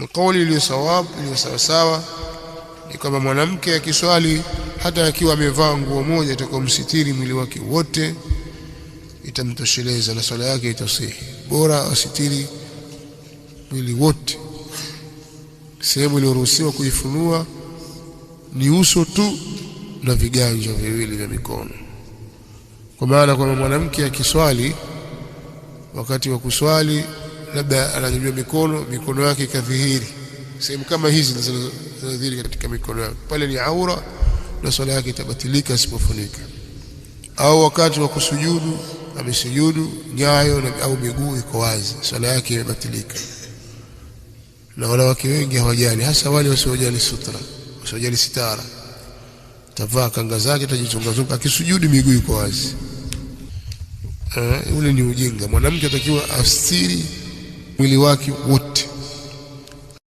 Kauli iliyo sawabu, iliyo sawa sawa ni kama mwanamke akiswali hata akiwa amevaa nguo moja itakomsitiri mwili wake wote itamtosheleza na swala yake itasihi. Bora asitiri mwili wote. Sehemu iliyoruhusiwa kuifunua ni uso tu na viganja viwili vya mikono. Kwa maana kwa mwanamke akiswali, wakati wa kuswali labda ananyanyua mikono yake ikadhihiri, sehemu kama hizi zinadhihiri katika mikono yake, pale ni aura na swala yake itabatilika asipofunika. Au wakati wa kusujudu, amesujudu nyayo au miguu iko wazi, swala yake imebatilika. Na wanawake wengi hawajali, hasa wale wasiojali sutra, wasiojali sitara. Tavaa kanga zake, tajichongazunga, akisujudu miguu iko wazi. Ule ni ujinga. Mwanamke atakiwa astiri mwili wake wote.